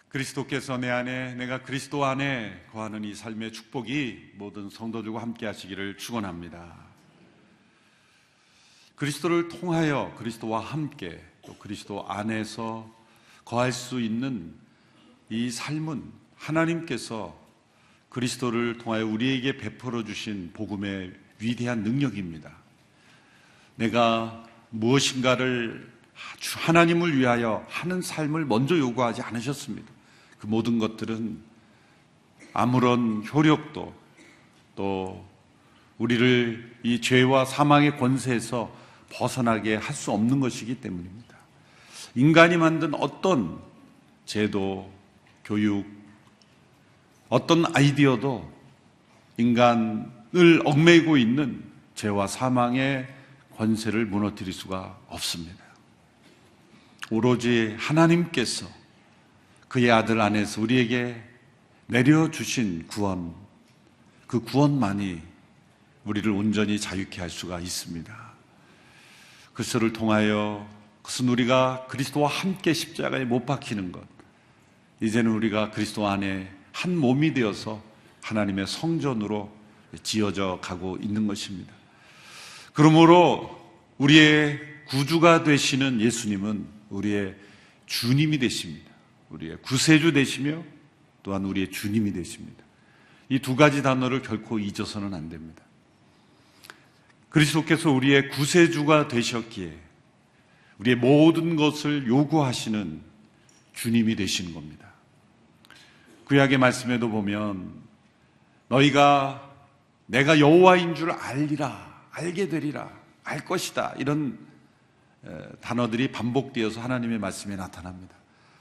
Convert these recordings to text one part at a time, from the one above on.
그리스도께서 내 안에, 내가 그리스도 안에 거하는 이 삶의 축복이 모든 성도들과 함께 하시기를 축원합니다. 그리스도를 통하여 그리스도와 함께 또 그리스도 안에서 거할 수 있는 이 삶은 하나님께서 그리스도를 통하여 우리에게 베풀어 주신 복음의 위대한 능력입니다. 내가 무엇인가를 하나님을 위하여 하는 삶을 먼저 요구하지 않으셨습니다. 그 모든 것들은 아무런 효력도 또 우리를 이 죄와 사망의 권세에서 벗어나게 할 수 없는 것이기 때문입니다. 인간이 만든 어떤 제도, 교육, 어떤 아이디어도 인간을 얽매이고 있는 죄와 사망의 권세를 무너뜨릴 수가 없습니다. 오로지 하나님께서 그의 아들 안에서 우리에게 내려주신 구원, 그 구원만이 우리를 온전히 자유케 할 수가 있습니다. 그리스도를 통하여, 그것은 우리가 그리스도와 함께 십자가에 못 박히는 것, 이제는 우리가 그리스도 안에 한 몸이 되어서 하나님의 성전으로 지어져 가고 있는 것입니다. 그러므로 우리의 구주가 되시는 예수님은 우리의 주님이 되십니다. 우리의 구세주 되시며 또한 우리의 주님이 되십니다. 이 두 가지 단어를 결코 잊어서는 안 됩니다. 그리스도께서 우리의 구세주가 되셨기에 우리의 모든 것을 요구하시는 주님이 되시는 겁니다. 구약의 말씀에도 보면 너희가 내가 여호와인 줄 알리라, 알게 되리라, 알 것이다, 이런 단어들이 반복되어서 하나님의 말씀에 나타납니다.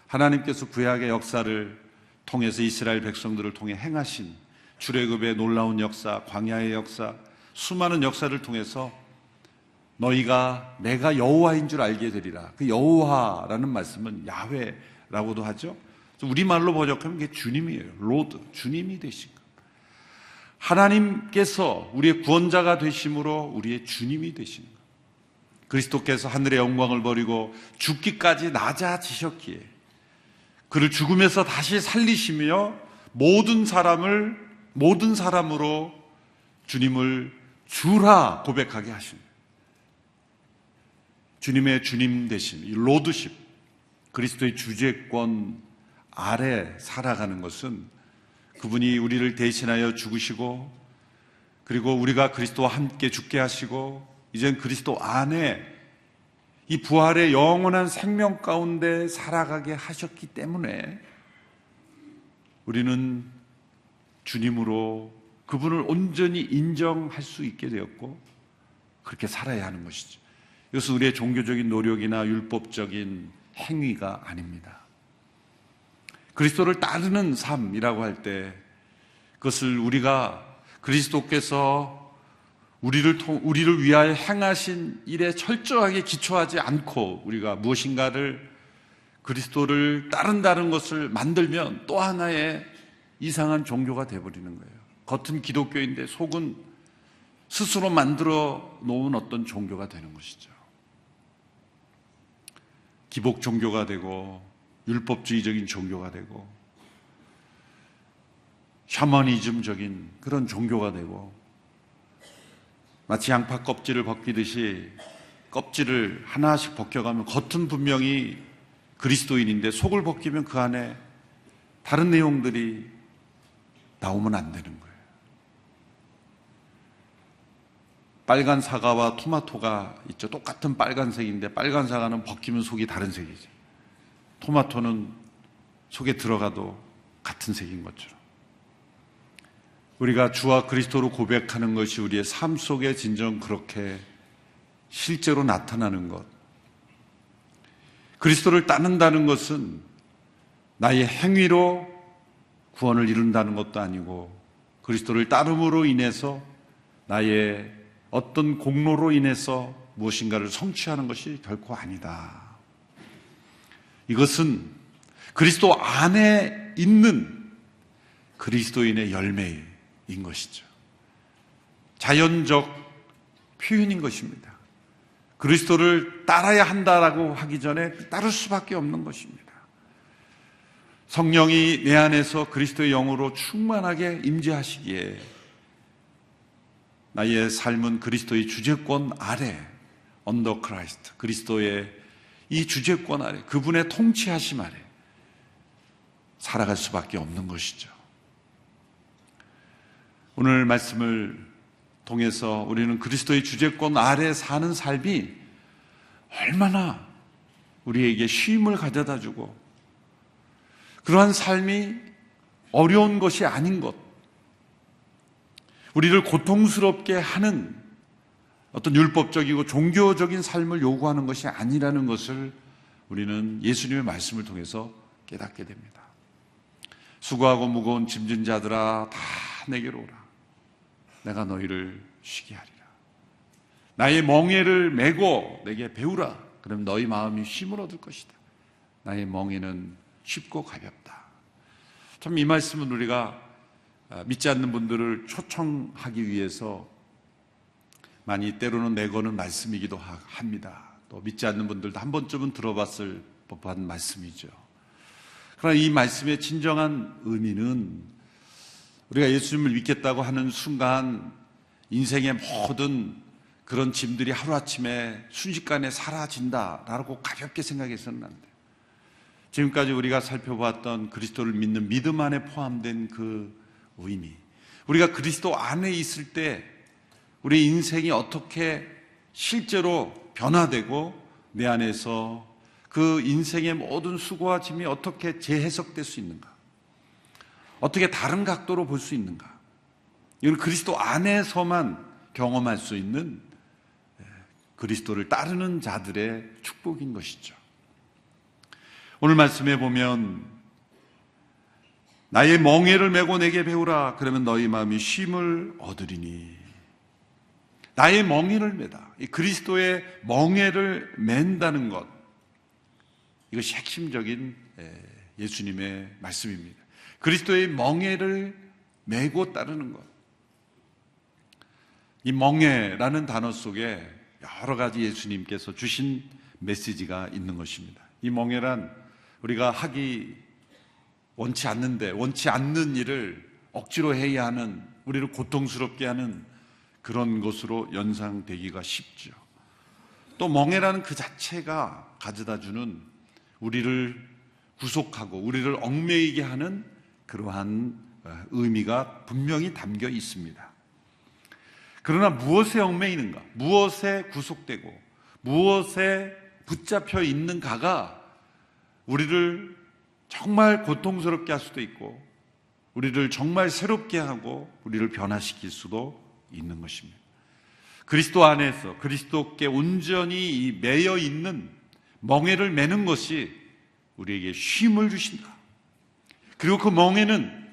하나님께서 구약의 역사를 통해서 이스라엘 백성들을 통해 행하신 출애굽의 놀라운 역사, 광야의 역사, 수많은 역사를 통해서 너희가 내가 여호와인 줄 알게 되리라. 그 여호와라는 말씀은 야훼라고도 하죠. 우리말로 번역하면 그게 주님이에요. 로드, 주님이 되신 것. 하나님께서 우리의 구원자가 되심으로 우리의 주님이 되신 것. 그리스도께서 하늘의 영광을 버리고 죽기까지 낮아지셨기에 그를 죽음에서 다시 살리시며 모든 사람으로 주님을 주라 고백하게 하십니다. 주님의 주님 되심, 이 로드십, 그리스도의 주재권 아래 살아가는 것은 그분이 우리를 대신하여 죽으시고 그리고 우리가 그리스도와 함께 죽게 하시고 이젠 그리스도 안에 이 부활의 영원한 생명 가운데 살아가게 하셨기 때문에 우리는 주님으로 그분을 온전히 인정할 수 있게 되었고 그렇게 살아야 하는 것이죠. 이것은 우리의 종교적인 노력이나 율법적인 행위가 아닙니다. 그리스도를 따르는 삶이라고 할 때 그것을 우리가 그리스도께서 우리를 위하여 행하신 일에 철저하게 기초하지 않고 우리가 무엇인가를 그리스도를 따른다는 것을 만들면 또 하나의 이상한 종교가 되어버리는 거예요. 겉은 기독교인데 속은 스스로 만들어 놓은 어떤 종교가 되는 것이죠. 기복 종교가 되고 율법주의적인 종교가 되고 샤머니즘적인 그런 종교가 되고 마치 양파 껍질을 벗기듯이 껍질을 하나씩 벗겨가면 겉은 분명히 그리스도인인데 속을 벗기면 그 안에 다른 내용들이 나오면 안 되는 거예요. 빨간 사과와 토마토가 있죠. 똑같은 빨간색인데 빨간 사과는 벗기면 속이 다른 색이죠. 토마토는 속에 들어가도 같은 색인 것처럼 우리가 주와 그리스도로 고백하는 것이 우리의 삶 속에 진정 그렇게 실제로 나타나는 것, 그리스도를 따른다는 것은 나의 행위로 구원을 이룬다는 것도 아니고 그리스도를 따름으로 인해서 나의 어떤 공로로 인해서 무엇인가를 성취하는 것이 결코 아니다. 이것은 그리스도 안에 있는 그리스도인의 열매인 것이죠. 자연적 표현인 것입니다. 그리스도를 따라야 한다라고 하기 전에 따를 수밖에 없는 것입니다. 성령이 내 안에서 그리스도의 영으로 충만하게 임재하시기에 나의 삶은 그리스도의 주재권 아래, 언더 크라이스트, 그리스도의 이 주재권 아래, 그분의 통치하심 아래 살아갈 수밖에 없는 것이죠. 오늘 말씀을 통해서 우리는 그리스도의 주재권 아래 사는 삶이 얼마나 우리에게 쉼을 가져다 주고 그러한 삶이 어려운 것이 아닌 것, 우리를 고통스럽게 하는 어떤 율법적이고 종교적인 삶을 요구하는 것이 아니라는 것을 우리는 예수님의 말씀을 통해서 깨닫게 됩니다. 수고하고 무거운 짐진 자들아 다 내게로 오라. 내가 너희를 쉬게 하리라. 나의 멍에를 메고 내게 배우라. 그럼 너희 마음이 쉼을 얻을 것이다. 나의 멍에는 쉽고 가볍다. 참 이 말씀은 우리가 믿지 않는 분들을 초청하기 위해서 많이 때로는 내거는 말씀이기도 합니다. 또 믿지 않는 분들도 한 번쯤은 들어봤을 법한 말씀이죠. 그러나 이 말씀의 진정한 의미는 우리가 예수님을 믿겠다고 하는 순간 인생의 모든 그런 짐들이 하루아침에 순식간에 사라진다라고 가볍게 생각해서는 안 돼요. 지금까지 우리가 살펴봤던 그리스도를 믿는 믿음 안에 포함된 그 의미, 우리가 그리스도 안에 있을 때 우리 인생이 어떻게 실제로 변화되고 내 안에서 그 인생의 모든 수고와 짐이 어떻게 재해석될 수 있는가, 어떻게 다른 각도로 볼 수 있는가, 이건 그리스도 안에서만 경험할 수 있는 그리스도를 따르는 자들의 축복인 것이죠. 오늘 말씀에 보면 나의 멍에를 메고 내게 배우라. 그러면 너희 마음이 쉼을 얻으리니. 나의 멍에를 메다. 이 그리스도의 멍에를 맨다는 것, 이것이 핵심적인 예수님의 말씀입니다. 그리스도의 멍에를 메고 따르는 것. 이 멍에라는 단어 속에 여러 가지 예수님께서 주신 메시지가 있는 것입니다. 이 멍에란 우리가 하기 원치 않는데 원치 않는 일을 억지로 해야 하는, 우리를 고통스럽게 하는 그런 것으로 연상되기가 쉽죠. 또 멍에라는 그 자체가 가져다주는 우리를 구속하고 우리를 얽매이게 하는 그러한 의미가 분명히 담겨 있습니다. 그러나 무엇에 얽매이는가, 무엇에 구속되고 무엇에 붙잡혀 있는가가 우리를 정말 고통스럽게 할 수도 있고 우리를 정말 새롭게 하고 우리를 변화시킬 수도 있는 것입니다. 그리스도 안에서 그리스도께 온전히 매여 있는 멍에를 매는 것이 우리에게 쉼을 주신다. 그리고 그 멍에는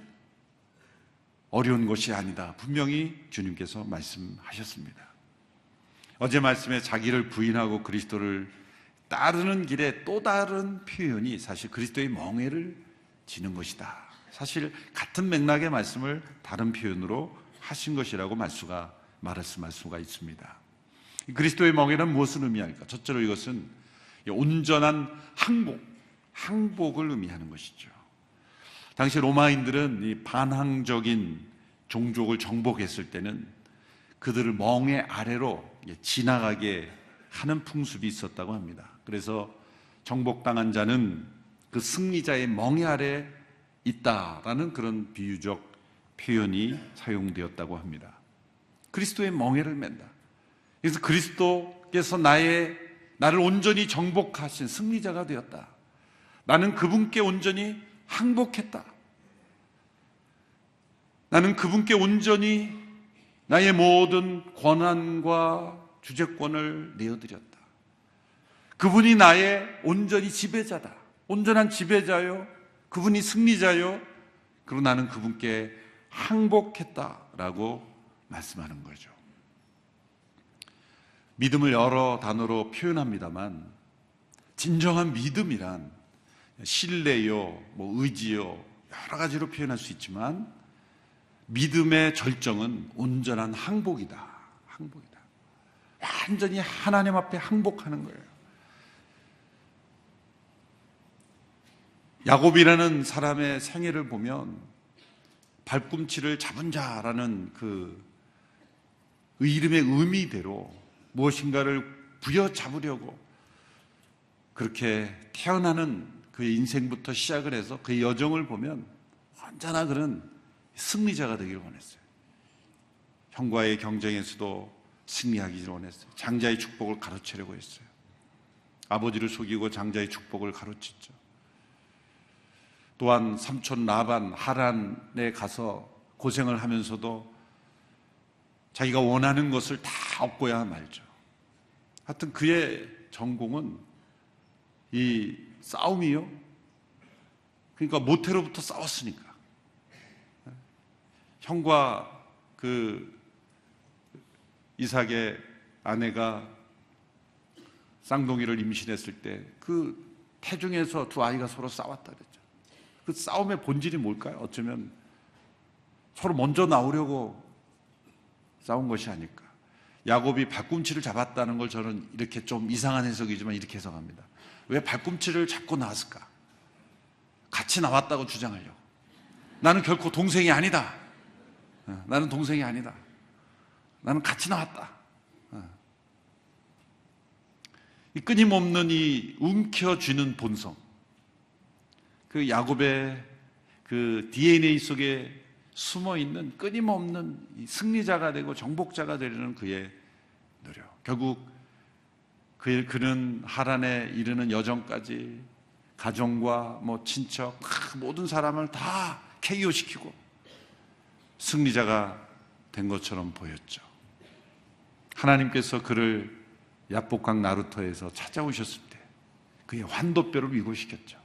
어려운 것이 아니다. 분명히 주님께서 말씀하셨습니다. 어제 말씀에 자기를 부인하고 그리스도를 따르는 길에 또 다른 표현이 사실 그리스도의 멍에를 지는 것이다. 사실 같은 맥락의 말씀을 다른 표현으로 하신 것이라고 말씀할 수가 있습니다. 그리스도의 멍에는 무엇을 의미할까? 첫째로 이것은 온전한 항복을 의미하는 것이죠. 당시 로마인들은 이 반항적인 종족을 정복했을 때는 그들을 멍에 아래로 지나가게 하는 풍습이 있었다고 합니다. 그래서 정복당한 자는 그 승리자의 멍에 아래 있다라는 그런 비유적 표현이 사용되었다고 합니다. 그리스도의 멍에를 맨다. 그래서 그리스도께서 나를 온전히 정복하신 승리자가 되었다. 나는 그분께 온전히 항복했다. 나는 그분께 온전히 나의 모든 권한과 주재권을 내어드렸다. 그분이 나의 온전히 지배자다. 온전한 지배자요. 그분이 승리자요. 그리고 나는 그분께 항복했다라고 말씀하는 거죠. 믿음을 여러 단어로 표현합니다만 진정한 믿음이란 신뢰요, 의지요, 여러 가지로 표현할 수 있지만 믿음의 절정은 온전한 항복이다. 항복이다. 완전히 하나님 앞에 항복하는 거예요. 야곱이라는 사람의 생애를 보면 발꿈치를 잡은 자라는 그 이름의 의미대로 무엇인가를 부여잡으려고 그렇게 태어나는 그의 인생부터 시작을 해서 그의 여정을 보면 언제나 그런 승리자가 되기를 원했어요. 형과의 경쟁에서도 승리하기를 원했어요. 장자의 축복을 가로채려고 했어요. 아버지를 속이고 장자의 축복을 가로챘죠. 또한 삼촌 라반 하란에 가서 고생을 하면서도 자기가 원하는 것을 다 얻고야 말죠. 하여튼 그의 전공은 이 싸움이요. 그러니까 모태로부터 싸웠으니까. 형과 그 이삭의 아내가 쌍둥이를 임신했을 때 그 태중에서 두 아이가 서로 싸웠다 그랬죠. 그 싸움의 본질이 뭘까요? 어쩌면 서로 먼저 나오려고 싸운 것이 아닐까. 야곱이 발꿈치를 잡았다는 걸 저는 이렇게 좀 이상한 해석이지만 이렇게 해석합니다. 왜 발꿈치를 잡고 나왔을까? 같이 나왔다고 주장하려고. 나는 결코 동생이 아니다. 나는 동생이 아니다. 나는 같이 나왔다. 이 끊임없는 이 움켜쥐는 본성, 그 야곱의 그 DNA 속에 숨어있는 끊임없는 이 승리자가 되고 정복자가 되려는 그의 노력. 결국 그는 하란에 이르는 여정까지 가정과 뭐 친척 모든 사람을 다 KO시키고 승리자가 된 것처럼 보였죠. 하나님께서 그를 야복강 나루터에서 찾아오셨을 때 그의 환도뼈를 위고시켰죠.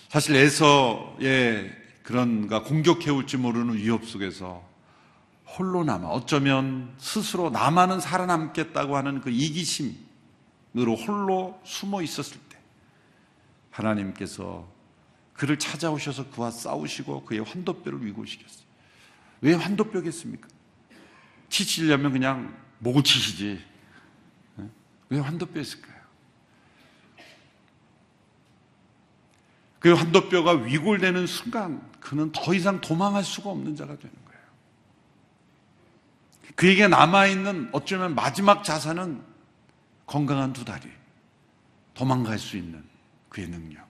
사실 에서의 그런가 공격해올지 모르는 위협 속에서 홀로 남아 어쩌면 스스로 나만은 살아남겠다고 하는 그 이기심으로 홀로 숨어 있었을 때 하나님께서 그를 찾아오셔서 그와 싸우시고 그의 환도뼈를 위고시켰어요. 왜 환도뼈겠습니까? 치시려면 그냥 목을 치시지. 왜 환도뼈였을까요? 그 환도뼈가 위골되는 순간 그는 더 이상 도망할 수가 없는 자가 되는 거예요. 그에게 남아있는 어쩌면 마지막 자산은 건강한 두 다리, 도망갈 수 있는 그의 능력.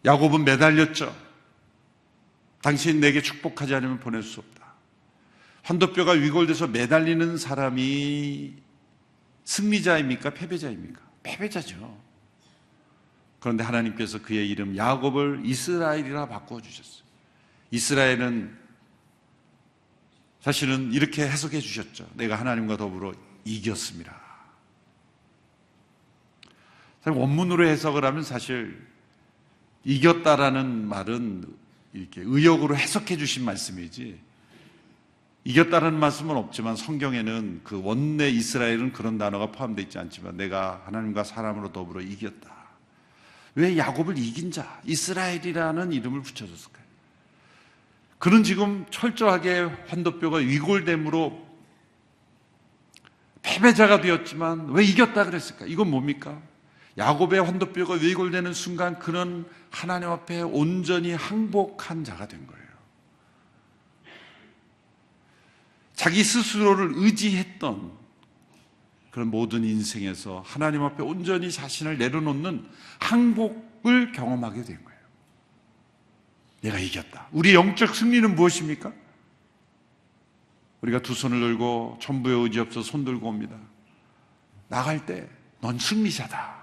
야곱은 매달렸죠. 당신 내게 축복하지 않으면 보낼 수 없다. 환도뼈가 위골돼서 매달리는 사람이 승리자입니까? 패배자입니까? 패배자죠. 그런데 하나님께서 그의 이름 야곱을 이스라엘이라 바꿔주셨어요. 이스라엘은 사실은 이렇게 해석해 주셨죠. 내가 하나님과 더불어 이겼습니다. 사실 원문으로 해석을 하면 사실 이겼다라는 말은 이렇게 의역으로 해석해 주신 말씀이지 이겼다는 말씀은 없지만 성경에는 그 원내 이스라엘은 그런 단어가 포함되어 있지 않지만 내가 하나님과 사람으로 더불어 이겼다. 왜 야곱을 이긴 자, 이스라엘이라는 이름을 붙여줬을까요? 그는 지금 철저하게 환도뼈가 위골됨으로 패배자가 되었지만 왜 이겼다 그랬을까? 이건 뭡니까? 야곱의 환도뼈가 위골되는 순간 그는 하나님 앞에 온전히 항복한 자가 된 거예요. 자기 스스로를 의지했던 그런 모든 인생에서 하나님 앞에 온전히 자신을 내려놓는 항복을 경험하게 된 거예요. 내가 이겼다. 우리 영적 승리는 무엇입니까? 우리가 두 손을 들고 천부의 의지 없어 손 들고 옵니다. 나갈 때 넌 승리자다.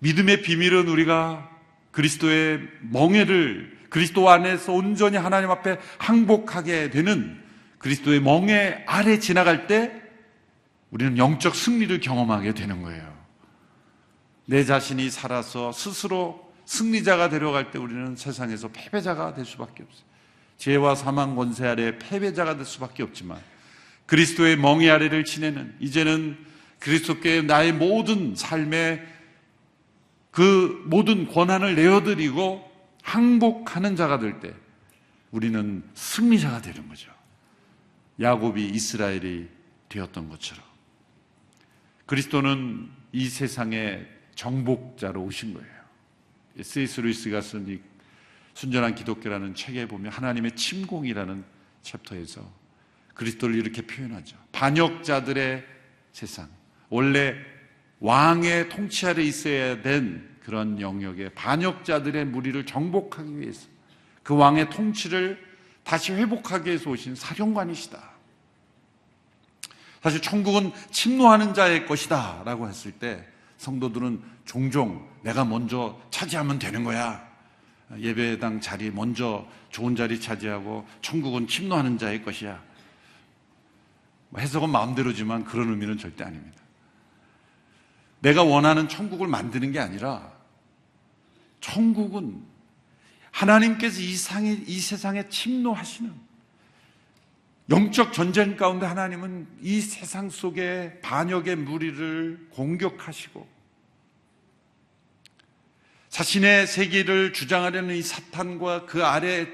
믿음의 비밀은 우리가 그리스도의 멍에를 그리스도 안에서 온전히 하나님 앞에 항복하게 되는 그리스도의 멍에 아래 지나갈 때 우리는 영적 승리를 경험하게 되는 거예요. 내 자신이 살아서 스스로 승리자가 되려갈 때 우리는 세상에서 패배자가 될 수밖에 없어요. 죄와 사망 권세 아래 패배자가 될 수밖에 없지만 그리스도의 멍에 아래를 지내는 이제는 그리스도께 나의 모든 삶의 그 모든 권한을 내어드리고 항복하는 자가 될 때 우리는 승리자가 되는 거죠. 야곱이 이스라엘이 되었던 것처럼 그리스도는 이 세상의 정복자로 오신 거예요. C.S. 루이스가 쓴 이 순전한 기독교라는 책에 보면 하나님의 침공이라는 챕터에서 그리스도를 이렇게 표현하죠. 반역자들의 세상, 원래 왕의 통치 아래 있어야 된 그런 영역의 반역자들의 무리를 정복하기 위해서 그 왕의 통치를 다시 회복하기 위해서 오신 사령관이시다. 사실 천국은 침노하는 자의 것이다 라고 했을 때 성도들은 종종 내가 먼저 차지하면 되는 거야, 예배당 자리 먼저 좋은 자리 차지하고 천국은 침노하는 자의 것이야, 해석은 마음대로지만 그런 의미는 절대 아닙니다. 내가 원하는 천국을 만드는 게 아니라 천국은 하나님께서 이 세상에 침노하시는 영적 전쟁 가운데 하나님은 이 세상 속에 반역의 무리를 공격하시고 자신의 세계를 주장하려는 이 사탄과 그 아래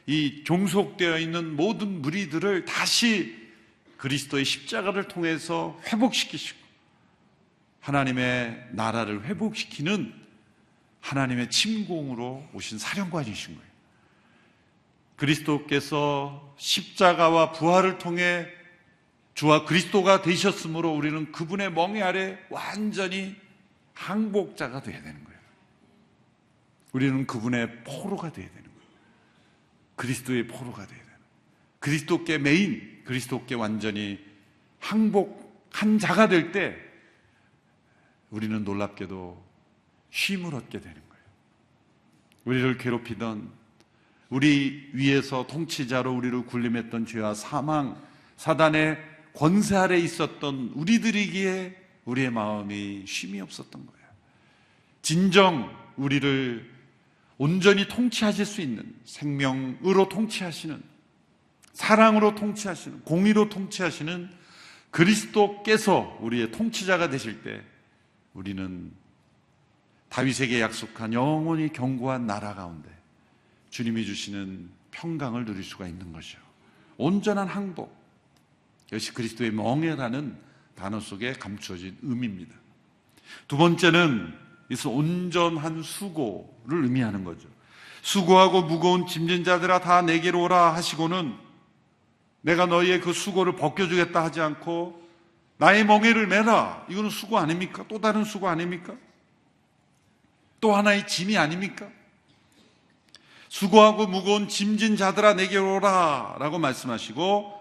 이 종속되어 있는 모든 무리들을 다시 그리스도의 십자가를 통해서 회복시키시고 하나님의 나라를 회복시키는 하나님의 침공으로 오신 사령관이신 거예요. 그리스도께서 십자가와 부활을 통해 주와 그리스도가 되셨으므로 우리는 그분의 멍에 아래 완전히 항복자가 되어야 되는 거예요. 우리는 그분의 포로가 되어야 되는 거예요. 그리스도의 포로가 되어야 되는 거예요. 그리스도께 메인, 그리스도께 완전히 항복한 자가 될 때 우리는 놀랍게도 쉼을 얻게 되는 거예요. 우리를 괴롭히던, 우리 위에서 통치자로 우리를 군림했던 죄와 사망, 사단의 권세 아래 있었던 우리들이기에 우리의 마음이 쉼이 없었던 거예요. 진정 우리를 온전히 통치하실 수 있는, 생명으로 통치하시는, 사랑으로 통치하시는, 공의로 통치하시는 그리스도께서 우리의 통치자가 되실 때 우리는 다윗에게 약속한 영원히 견고한 나라 가운데 주님이 주시는 평강을 누릴 수가 있는 것이요, 온전한 항복, 이것이 그리스도의 멍에라는 단어 속에 감추어진 의미입니다. 두 번째는 이것은 온전한 수고를 의미하는 거죠. 수고하고 무거운 짐진 자들아 다 내게로 오라 하시고는 내가 너희의 그 수고를 벗겨주겠다 하지 않고 나의 멍에를 메라, 이거는 수고 아닙니까? 또 다른 수고 아닙니까? 또 하나의 짐이 아닙니까? 수고하고 무거운 짐진 자들아 내게로 오라 라고 말씀하시고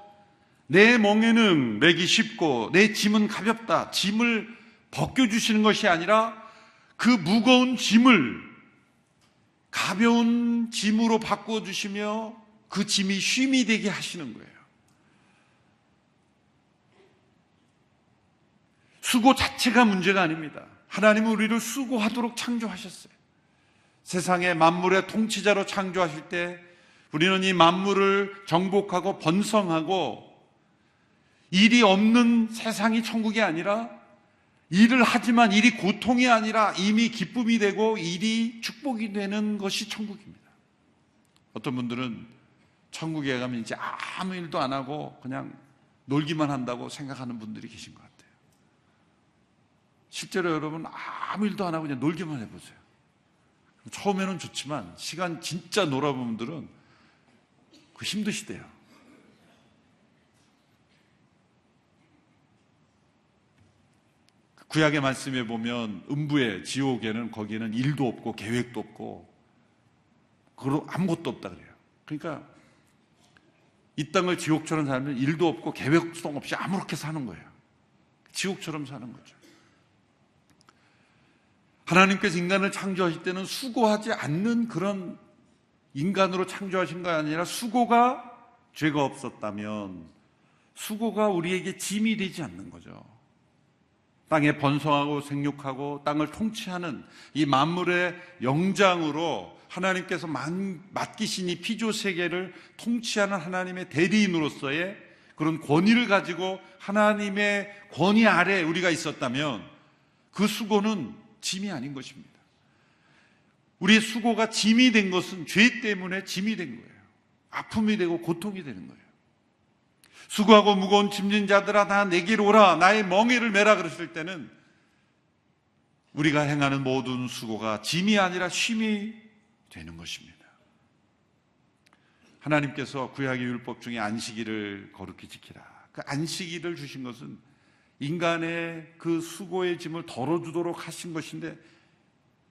내 멍에는 매기 쉽고 내 짐은 가볍다, 짐을 벗겨주시는 것이 아니라 그 무거운 짐을 가벼운 짐으로 바꿔주시며 그 짐이 쉼이 되게 하시는 거예요. 수고 자체가 문제가 아닙니다. 하나님은 우리를 수고하도록 창조하셨어요. 세상의 만물의 통치자로 창조하실 때 우리는 이 만물을 정복하고 번성하고 일이 없는 세상이 천국이 아니라 일을 하지만 일이 고통이 아니라 이미 기쁨이 되고 일이 축복이 되는 것이 천국입니다. 어떤 분들은 천국에 가면 이제 아무 일도 안 하고 그냥 놀기만 한다고 생각하는 분들이 계신 것 같아요. 실제로 여러분 아무 일도 안 하고 그냥 놀기만 해보세요. 처음에는 좋지만 시간 진짜 놀아본 분들은 그 힘드시대요. 구약의 말씀에 보면 음부의 지옥에는 거기에는 일도 없고 계획도 없고 아무것도 없다 그래요. 그러니까 이 땅을 지옥처럼 살면 일도 없고 계획성 없이 아무렇게 사는 거예요. 지옥처럼 사는 거죠. 하나님께서 인간을 창조하실 때는 수고하지 않는 그런 인간으로 창조하신 거 아니라 수고가 죄가 없었다면 수고가 우리에게 짐이 되지 않는 거죠. 땅에 번성하고 생육하고 땅을 통치하는 이 만물의 영장으로 하나님께서 맡기신 이 피조 세계를 통치하는 하나님의 대리인으로서의 그런 권위를 가지고 하나님의 권위 아래 우리가 있었다면 그 수고는 짐이 아닌 것입니다. 우리의 수고가 짐이 된 것은 죄 때문에 짐이 된 거예요. 아픔이 되고 고통이 되는 거예요. 수고하고 무거운 짐진 자들아 다 내게로 오라 나의 멍에를 메라 그랬을 때는 우리가 행하는 모든 수고가 짐이 아니라 쉼이 되는 것입니다. 하나님께서 구약의 율법 중에 안식일을 거룩히 지키라. 그 안식일을 주신 것은 인간의 그 수고의 짐을 덜어주도록 하신 것인데,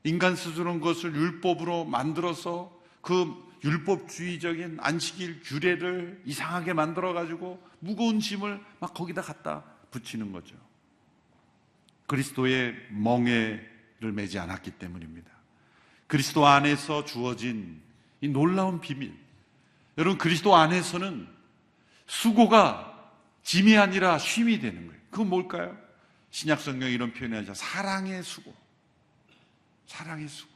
인간 스스로는 그것을 율법으로 만들어서 그 율법주의적인 안식일 규례를 이상하게 만들어가지고 무거운 짐을 막 거기다 갖다 붙이는 거죠. 그리스도의 멍에를 매지 않았기 때문입니다. 그리스도 안에서 주어진 이 놀라운 비밀, 여러분, 그리스도 안에서는 수고가 짐이 아니라 쉼이 되는 거예요. 그건 뭘까요? 신약성경에 이런 표현이 하죠. 사랑의 수고. 사랑의 수고.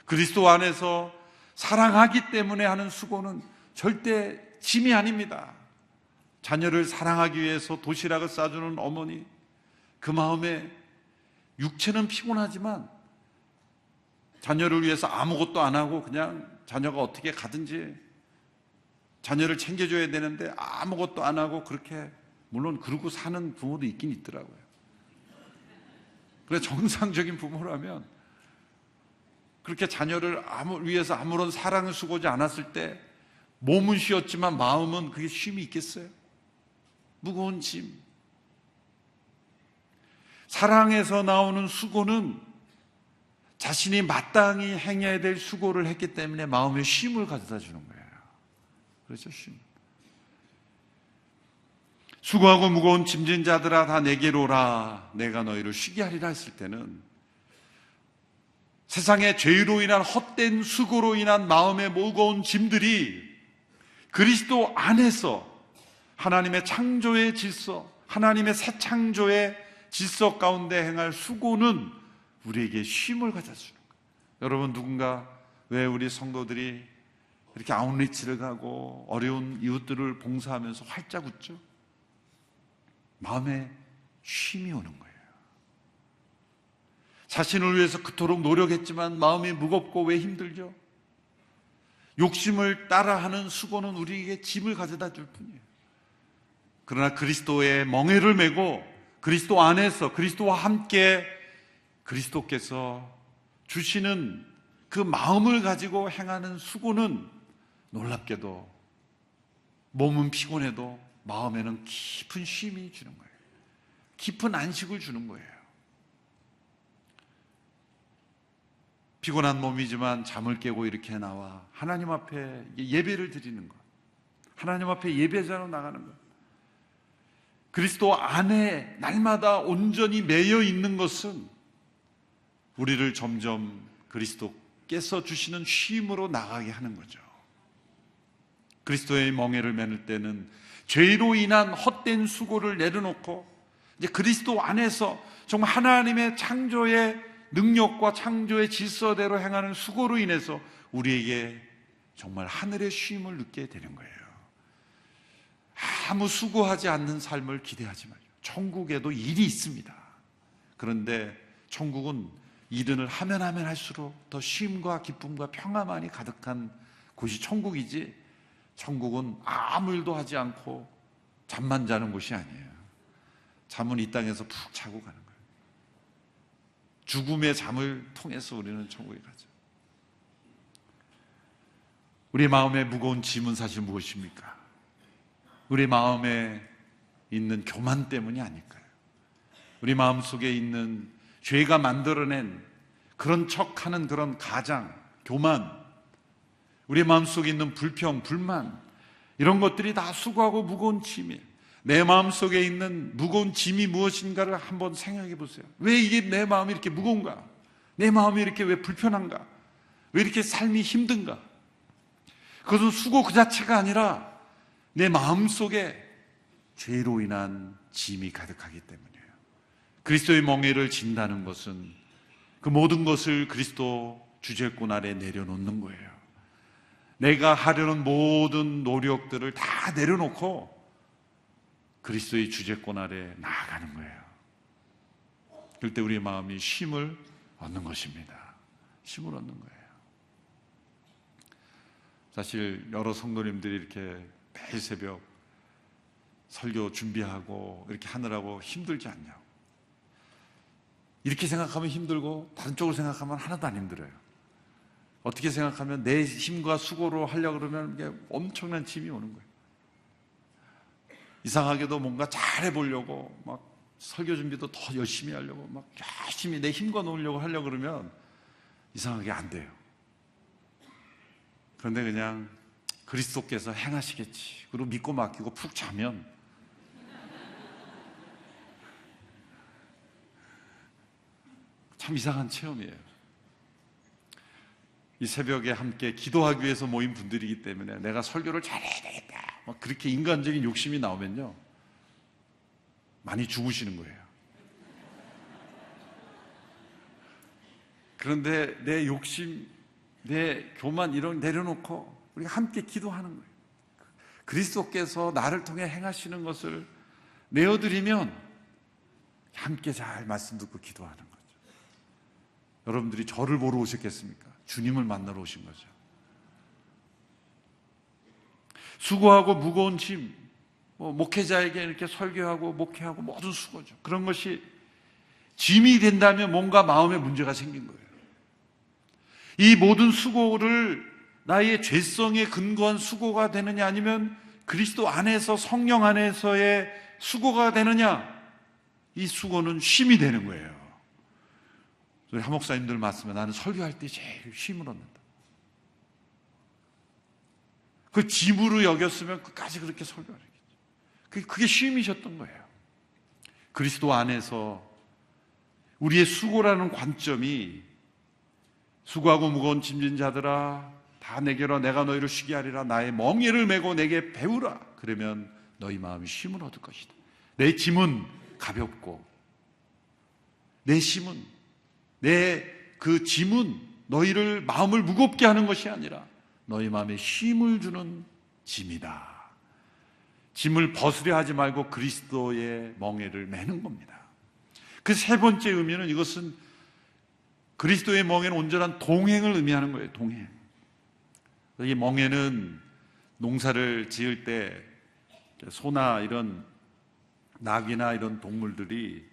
그리스도 안에서 사랑하기 때문에 하는 수고는 절대 짐이 아닙니다. 자녀를 사랑하기 위해서 도시락을 싸주는 어머니, 그 마음에 육체는 피곤하지만 자녀를 위해서 아무것도 안 하고 그냥 자녀가 어떻게 가든지 자녀를 챙겨줘야 되는데 아무것도 안 하고 그렇게, 물론 그러고 사는 부모도 있긴 있더라고요. 그래, 정상적인 부모라면 그렇게 자녀를 위해서 아무런 사랑을 쓰고지 않았을 때 몸은 쉬었지만 마음은 그게 쉼이 있겠어요? 무거운 짐. 사랑에서 나오는 수고는 자신이 마땅히 행해야 될 수고를 했기 때문에 마음에 쉼을 가져다 주는 거예요. 그렇죠, 쉼. 수고하고 무거운 짐진 자들아 다 내게로 오라, 내가 너희를 쉬게 하리라 했을 때는 세상의 죄로 인한 헛된 수고로 인한 마음의 무거운 짐들이 그리스도 안에서 하나님의 창조의 질서, 하나님의 새 창조의 질서 가운데 행할 수고는 우리에게 쉼을 가져주는 거예요. 여러분, 누군가 왜 우리 성도들이 이렇게 아웃리치를 가고 어려운 이웃들을 봉사하면서 활짝 웃죠? 마음에 쉼이 오는 거예요. 자신을 위해서 그토록 노력했지만 마음이 무겁고 왜 힘들죠? 욕심을 따라하는 수고는 우리에게 짐을 가져다 줄 뿐이에요. 그러나 그리스도의 멍에를 메고 그리스도 안에서 그리스도와 함께 그리스도께서 주시는 그 마음을 가지고 행하는 수고는 놀랍게도 몸은 피곤해도 마음에는 깊은 쉼이 주는 거예요. 깊은 안식을 주는 거예요. 피곤한 몸이지만 잠을 깨고 이렇게 나와 하나님 앞에 예배를 드리는 것, 하나님 앞에 예배자로 나가는 것, 그리스도 안에 날마다 온전히 매여 있는 것은 우리를 점점 그리스도께서 주시는 쉼으로 나가게 하는 거죠. 그리스도의 멍에를 매는 때는 죄로 인한 헛된 수고를 내려놓고 이제 그리스도 안에서 정말 하나님의 창조의 능력과 창조의 질서대로 행하는 수고로 인해서 우리에게 정말 하늘의 쉼을 느끼게 되는 거예요. 아무 수고하지 않는 삶을 기대하지 말고, 천국에도 일이 있습니다. 그런데 천국은 일을 하면 할수록 더 쉼과 기쁨과 평화만이 가득한 곳이 천국이지, 천국은 아무 일도 하지 않고 잠만 자는 곳이 아니에요. 잠은 이 땅에서 푹 자고 가는 거예요. 죽음의 잠을 통해서 우리는 천국에 가죠. 우리 마음의 무거운 짐은 사실 무엇입니까? 우리 마음에 있는 교만 때문이 아닐까요? 우리 마음속에 있는 죄가 만들어낸 그런 척하는 그런 가장, 교만, 우리 마음속에 있는 불평, 불만, 이런 것들이 다 수고하고 무거운 짐이에요. 내 마음속에 있는 무거운 짐이 무엇인가를 한번 생각해 보세요. 왜 이게 내 마음이 이렇게 무거운가? 내 마음이 이렇게 왜 불편한가? 왜 이렇게 삶이 힘든가? 그것은 수고 그 자체가 아니라 내 마음속에 죄로 인한 짐이 가득하기 때문이에요. 그리스도의 멍에를 진다는 것은 그 모든 것을 그리스도 주죄권 아래 내려놓는 거예요. 내가 하려는 모든 노력들을 다 내려놓고 그리스도의 주죄권 아래 나아가는 거예요. 그럴 때 우리의 마음이 쉼을 얻는 것입니다. 쉼을 얻는 거예요. 사실 여러 성도님들이 이렇게 매일 새벽 설교 준비하고 이렇게 하느라고 힘들지 않냐고. 이렇게 생각하면 힘들고 다른 쪽으로 생각하면 하나도 안 힘들어요. 어떻게 생각하면 내 힘과 수고로 하려고 그러면 이게 엄청난 짐이 오는 거예요. 이상하게도 뭔가 잘해보려고 막 설교 준비도 더 열심히 하려고 막 열심히 내 힘과 놓으려고 하려고 그러면 이상하게 안 돼요. 그런데 그냥 그리스도께서 행하시겠지. 그리고 믿고 맡기고 푹 자면 참 이상한 체험이에요. 이 새벽에 함께 기도하기 위해서 모인 분들이기 때문에 내가 설교를 잘해야 되겠다, 막 그렇게 인간적인 욕심이 나오면요, 많이 죽으시는 거예요. 그런데 내 욕심, 내 교만 이런 내려놓고 우리가 함께 기도하는 거예요. 그리스도께서 나를 통해 행하시는 것을 내어드리면 함께 잘 말씀 듣고 기도하는 거죠. 여러분들이 저를 보러 오셨겠습니까? 주님을 만나러 오신 거죠. 수고하고 무거운 짐, 목회자에게 이렇게 설교하고 목회하고 모든 수고죠. 그런 것이 짐이 된다면 뭔가 마음에 문제가 생긴 거예요. 이 모든 수고를 나의 죄성에 근거한 수고가 되느냐, 아니면 그리스도 안에서 성령 안에서의 수고가 되느냐, 이 수고는 쉼이 되는 거예요. 우리 하목사님들 말씀에 나는 설교할 때 제일 쉼을 얻는다. 그 짐으로 여겼으면 끝까지 그렇게 설교하겠죠. 그게 쉼이셨던 거예요. 그리스도 안에서 우리의 수고라는 관점이, 수고하고 무거운 짐진 자들아 다 내게로, 내가 너희를 쉬게 하리라. 나의 멍에를 메고 내게 배우라. 그러면 너희 마음이 쉼을 얻을 것이다. 내 짐은 가볍고 내 짐은, 내 그 짐은 너희를 마음을 무겁게 하는 것이 아니라 너희 마음에 쉼을 주는 짐이다. 짐을 벗으려 하지 말고 그리스도의 멍에를 매는 겁니다. 그 세 번째 의미는, 이것은 그리스도의 멍에는 온전한 동행을 의미하는 거예요. 동행. 이 멍에는 농사를 지을 때 소나 이런 낙이나 이런 동물들이,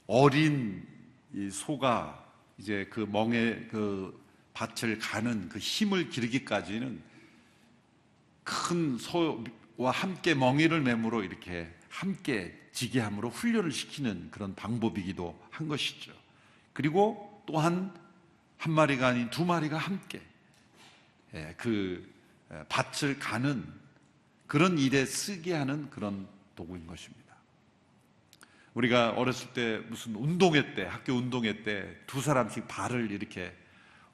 어린 이 소가 이제 그 멍에 그 밭을 가는 그 힘을 기르기까지는 큰 소와 함께 멍에를 매므로 이렇게 함께 지게 함으로 훈련을 시키는 그런 방법이기도 한 것이죠. 그리고 또한 한 마리가 아닌 두 마리가 함께 그 밭을 가는 그런 일에 쓰게 하는 그런 도구인 것입니다. 우리가 어렸을 때 무슨 운동회 때, 학교 운동회 때 두 사람씩 발을 이렇게,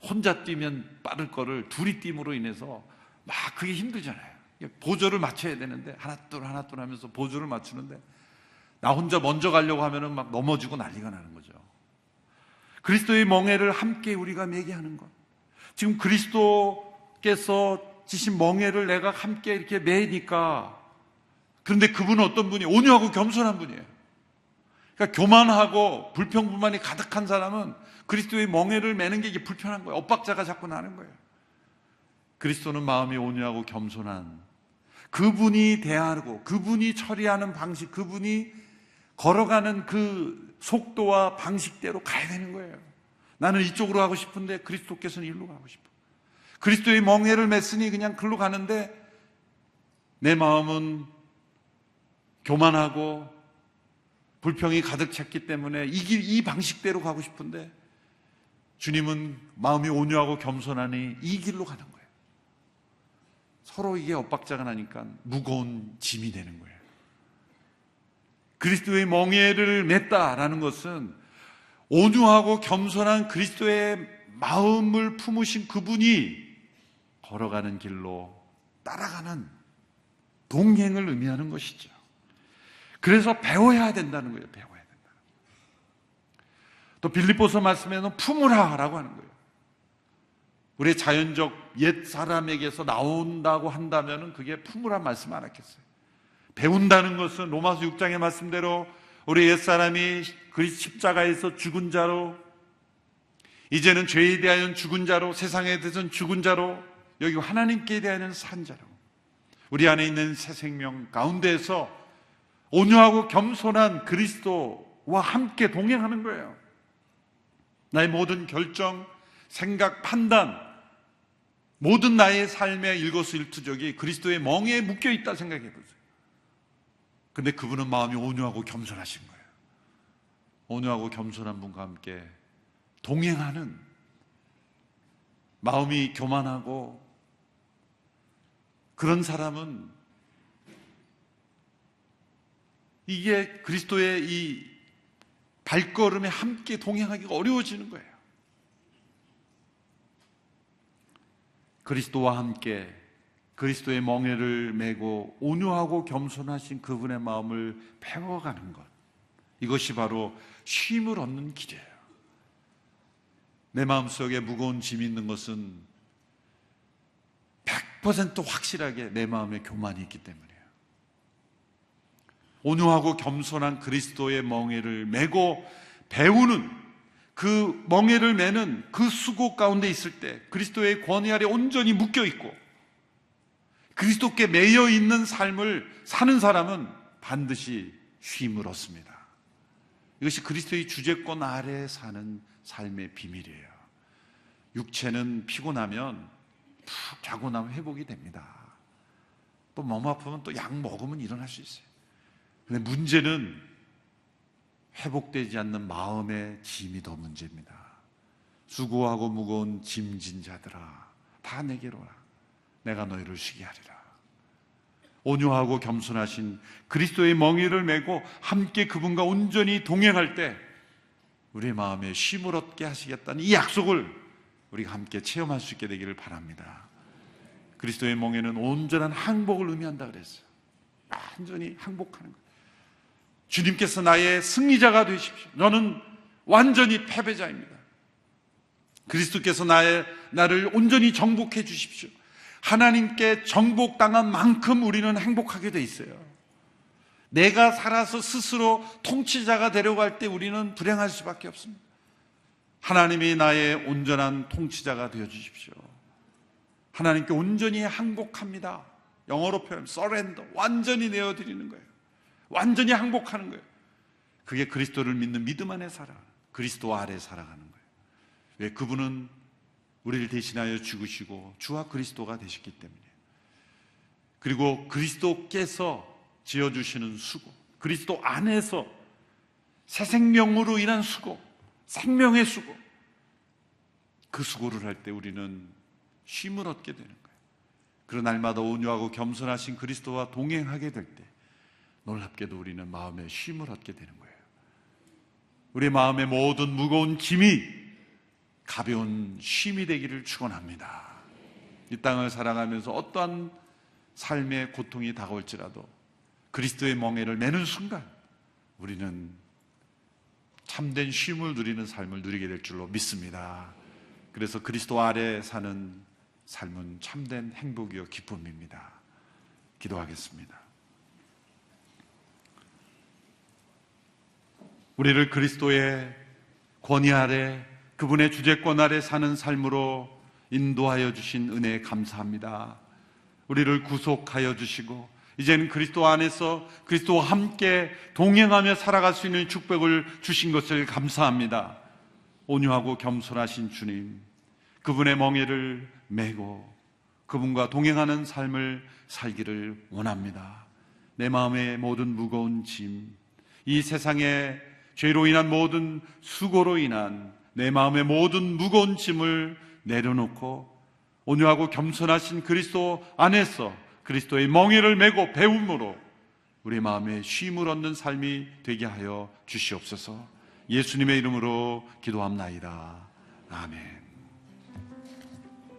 혼자 뛰면 빠를 거를 둘이 뛰므로 인해서 막 그게 힘들잖아요. 보조를 맞춰야 되는데 하나 둘 하면서 보조를 맞추는데 나 혼자 먼저 가려고 하면은 막 넘어지고 난리가 나는 거죠. 그리스도의 멍에를 함께 우리가 매게 하는 것. 지금 그리스도께서 지신 멍에를 내가 함께 이렇게 매니까, 그런데 그분은 어떤 분이? 온유하고 겸손한 분이에요. 그러니까 교만하고 불평불만이 가득한 사람은 그리스도의 멍에를 매는 게 이게 불편한 거예요. 엇박자가 자꾸 나는 거예요. 그리스도는 마음이 온유하고 겸손한, 그분이 대하고 그분이 처리하는 방식, 그분이 걸어가는 그 속도와 방식대로 가야 되는 거예요. 나는 이쪽으로 가고 싶은데 그리스도께서는 이리로 가고 싶어. 그리스도의 멍에를 맸으니 그냥 글로 가는데 내 마음은 교만하고 불평이 가득 찼기 때문에 이 방식대로 가고 싶은데 주님은 마음이 온유하고 겸손하니 이 길로 가는 거예요. 서로 이게 엇박자가 나니까 무거운 짐이 되는 거예요. 그리스도의 멍에를 맸다라는 것은 온유하고 겸손한 그리스도의 마음을 품으신 그분이 걸어가는 길로 따라가는 동행을 의미하는 것이죠. 그래서 배워야 된다는 거예요. 배워야 된다. 또 빌립보서 말씀에는 품으라라고 하는 거예요. 우리의 자연적 옛 사람에게서 나온다고 한다면 그게 품으란 말씀 안 하겠어요. 배운다는 것은 로마서 6장의 말씀대로 우리 옛 사람이 그리스도 십자가에서 죽은 자로, 이제는 죄에 대하여 죽은 자로, 세상에 대해서는 죽은 자로, 여기 하나님께 대하여는 산 자로, 우리 안에 있는 새 생명 가운데에서 온유하고 겸손한 그리스도와 함께 동행하는 거예요. 나의 모든 결정, 생각, 판단, 모든 나의 삶의 일거수일투족이 그리스도의 멍에에 묶여 있다 생각해 보세요. 근데 그분은 마음이 온유하고 겸손하신 거예요. 온유하고 겸손한 분과 함께 동행하는, 마음이 교만하고 그런 사람은 이게 그리스도의 이 발걸음에 함께 동행하기가 어려워지는 거예요. 그리스도와 함께 그리스도의 멍에를 메고 온유하고 겸손하신 그분의 마음을 배워가는 것, 이것이 바로 쉼을 얻는 길이에요. 내 마음속에 무거운 짐이 있는 것은 100% 확실하게 내 마음에 교만이 있기 때문이에요. 온유하고 겸손한 그리스도의 멍에를 메고 배우는, 그 멍에를 메는 그 수고 가운데 있을 때 그리스도의 권위 아래 온전히 묶여 있고 그리스도께 매여 있는 삶을 사는 사람은 반드시 쉼을 얻습니다. 이것이 그리스도의 주재권 아래 사는 삶의 비밀이에요. 육체는 피곤하면 푹 자고 나면 회복이 됩니다. 또 몸 아프면 또 약 먹으면 일어날 수 있어요. 근데 문제는 회복되지 않는 마음의 짐이 더 문제입니다. 수고하고 무거운 짐진 자들아, 다 내게로 오라. 내가 너희를 쉬게 하리라. 온유하고 겸손하신 그리스도의 멍에를 메고 함께 그분과 온전히 동행할 때 우리의 마음에 쉼을 얻게 하시겠다는 이 약속을 우리가 함께 체험할 수 있게 되기를 바랍니다. 그리스도의 멍에는 온전한 항복을 의미한다 그랬어요. 완전히 항복하는 거예요. 주님께서 나의 승리자가 되십시오. 너는 완전히 패배자입니다. 그리스도께서 나를 온전히 정복해 주십시오. 하나님께 정복당한 만큼 우리는 행복하게 돼 있어요. 내가 살아서 스스로 통치자가 되려고 할 때 우리는 불행할 수밖에 없습니다. 하나님이 나의 온전한 통치자가 되어 주십시오. 하나님께 온전히 항복합니다. 영어로 표현하면 surrender, 완전히 내어드리는 거예요. 완전히 항복하는 거예요. 그게 그리스도를 믿는 믿음 안에 그리스도 아래 살아가는 거예요. 왜? 그분은 우리를 대신하여 죽으시고 주와 그리스도가 되셨기 때문이에요. 그리고 그리스도께서 지어주시는 수고, 그리스도 안에서 새 생명으로 인한 수고, 생명의 수고, 그 수고를 할 때 우리는 쉼을 얻게 되는 거예요. 그런 날마다 온유하고 겸손하신 그리스도와 동행하게 될 때 놀랍게도 우리는 마음에 쉼을 얻게 되는 거예요. 우리 마음의 모든 무거운 짐이 가벼운 쉼이 되기를 축원합니다. 이 땅을 살아가면서 어떠한 삶의 고통이 다가올지라도 그리스도의 멍에를 메는 순간 우리는 참된 쉼을 누리는 삶을 누리게 될 줄로 믿습니다. 그래서 그리스도 아래 사는 삶은 참된 행복이요 기쁨입니다. 기도하겠습니다. 우리를 그리스도의 권위 아래, 그분의 주재권 아래 사는 삶으로 인도하여 주신 은혜에 감사합니다. 우리를 구속하여 주시고 이제는 그리스도 안에서 그리스도와 함께 동행하며 살아갈 수 있는 축복을 주신 것을 감사합니다. 온유하고 겸손하신 주님, 그분의 멍에를 메고 그분과 동행하는 삶을 살기를 원합니다. 내 마음의 모든 무거운 짐, 이 세상의 죄로 인한 모든 수고로 인한 내 마음의 모든 무거운 짐을 내려놓고 온유하고 겸손하신 그리스도 안에서 그리스도의 멍에를 메고 배움으로 우리 마음에 쉼을 얻는 삶이 되게 하여 주시옵소서. 예수님의 이름으로 기도합나이다. 아멘.